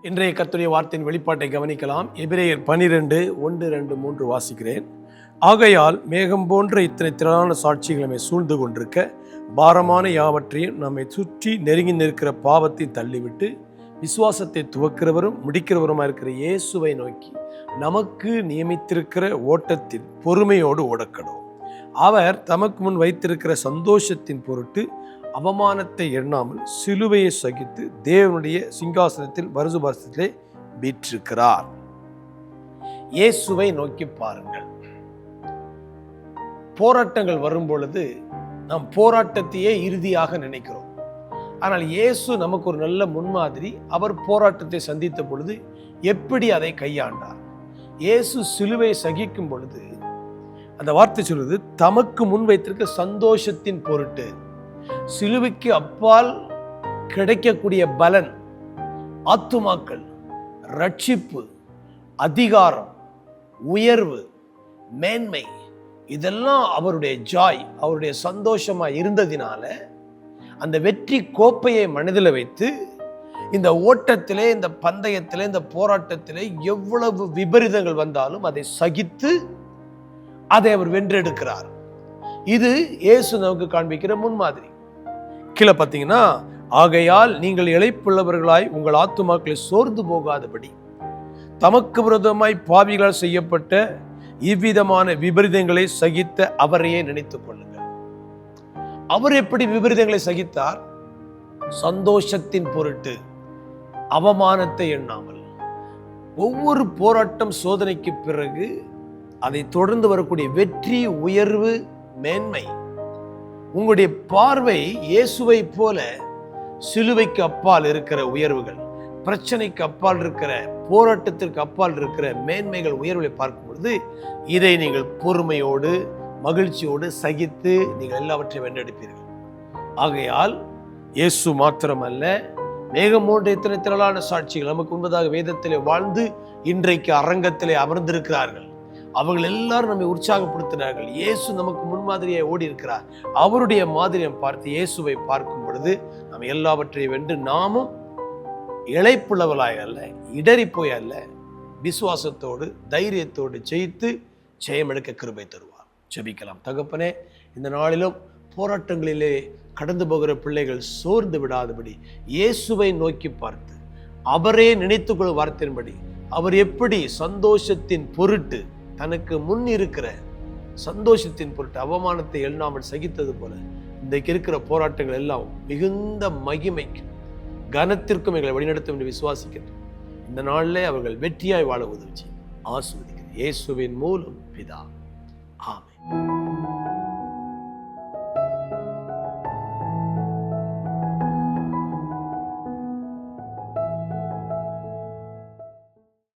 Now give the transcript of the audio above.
இன்றைய கர்த்தருடைய வார்த்தையின் வெளிப்பாட்டை கவனிக்கலாம். எபிரேயர் 12, 1, 2, 3 வாசிக்கிறேன். ஆகையால் மேகம் போன்ற இத்தனை திரளான சாட்சிகள் நம்மை சூழ்ந்து கொண்டிருக்க, பாரமான யாவற்றையும் நம்மை சுற்றி நெருங்கி நிற்கிற பாவத்தை தள்ளிவிட்டு, விசுவாசத்தை துவக்கிறவரும் முடிக்கிறவருமா இருக்கிற இயேசுவை நோக்கி நமக்கு நியமித்திருக்கிற ஓட்டத்தில் பொறுமையோடு ஓடக்கணும். அவர் தமக்கு முன் வைத்திருக்கிற சந்தோஷத்தின் பொருட்டு அவமானத்தை எண்ணாமல் சிலுவையை சகித்து தேவனுடைய சிங்காசனத்தில் வருசுபாசத்திலே வீற்றிருக்கிறார். இயேசுவை நோக்கி பாருங்கள். போராட்டங்கள் வரும் பொழுது நாம் போராட்டத்தையே இறுதியாக நினைக்கிறோம். ஆனால் இயேசு நமக்கு ஒரு நல்ல முன்மாதிரி. அவர் போராட்டத்தை சந்தித்த பொழுது எப்படி அதை கையாண்டார். இயேசு சிலுவை சகிக்கும் பொழுது அந்த வார்த்தை சொல்வது, தமக்கு முன் வைத்திருக்க சந்தோஷத்தின் பொருட்டு. சிலுவைக்கு அப்பால் கிடைக்கக்கூடிய பலன், ஆத்துமாக்கள், ரட்சிப்பு, அதிகாரம், உயர்வு, மேன்மை, இதெல்லாம் அவருடைய ஜாய், அவருடைய சந்தோஷமா இருந்ததினால அந்த வெற்றி கோப்பையை மனதில் வைத்து இந்த ஓட்டத்திலே, இந்த பந்தயத்திலே, இந்த போராட்டத்திலே எவ்வளவு விபரீதங்கள் வந்தாலும் அதை சகித்து அதை அவர் வென்றெடுக்கிறார். இது இயேசு நமக்கு காண்பிக்கிற முன்மாதிரி. கீழே பார்த்தீங்கன்னா, ஆகையால் நீங்கள் இளைப்புள்ளவர்களாய் உங்கள் ஆத்துமாக்களை சோர்ந்து போகாதபடி தமக்கு விரோதமாய் பாவிகளால் செய்யப்பட்ட இவ்விதமான விபரீதங்களை சகித்த அவரையே நினைத்துக் கொள்ளுங்கள். அவர் எப்படி விபரீதங்களை சகித்தார்? சந்தோஷத்தின் பொருட்டு, அவமானத்தை எண்ணாமல். ஒவ்வொரு போராட்டம், சோதனைக்கு பிறகு அதை தொடர்ந்து வரக்கூடிய வெற்றி, உயர்வு, மேன்மை. உங்களுடைய பார்வை இயேசுவை போல சிலுவைக்கு அப்பால் இருக்கிற உயர்வுகள், பிரச்சனைக்கு அப்பால் இருக்கிற, போராட்டத்திற்கு அப்பால் இருக்கிற மேன்மைகள், உயர்வுகளை பார்க்கும் பொழுது இதை நீங்கள் பொறுமையோடு, மகிழ்ச்சியோடு சகித்து நீங்கள் எல்லாவற்றையும் வென்றெடுப்பீர்கள். ஆகையால் இயேசு மாத்திரமல்ல, மேகம் போன்ற இத்தனை திரளான சாட்சிகள் நமக்கு முன்பதாக வேதத்திலே வாழ்ந்து இன்றைக்கு அரங்கத்திலே அமர்ந்திருக்கிறார்கள். அவர்கள் எல்லாரும் நம்மை உற்சாகப்படுத்தினார்கள். இயேசு நமக்கு முன்மாதிரியை ஓடி இருக்கிறார். அவருடைய மாதிரியை பார்த்து இயேசுவை பார்க்கும் பொழுது நம்ம எல்லாவற்றையும் வென்று நாமும் இளைப்புள்ளவளாய் அல்ல, இடறி போய் அல்ல, விசுவாசத்தோடு, தைரியத்தோடு ஜெயித்து ஜெயமெடுக்க கிருபை தருவார். ஜெபிக்கலாம். தகப்பனே, இந்த நாளிலும் போராட்டங்களிலே கடந்து போகிற பிள்ளைகள் சோர்ந்து விடாதபடி இயேசுவை நோக்கி பார்த்து அவரே நினைத்துக்கொள்ளும் வார்த்தையின்படி அவர் எப்படி சந்தோஷத்தின் பொருட்டு, தனக்கு முன் இருக்கிற சந்தோஷத்தின் பொருட்டு அவமானத்தை எண்ணாமல் சகித்தது போல இன்றைக்கு இருக்கிற போராட்டங்கள் எல்லாம் மிகுந்த மகிமைக்கும் கனத்திற்கும் எங்களை வழிநடத்தும் என்று விசுவாசிக்கிறேன். இந்த நாளிலே அவர்கள் வெற்றியாய் வாழ உதவி ஆசீர்வதிக்கிறேன். இயேசுவின் மூலம் பிதா. ஆமென்.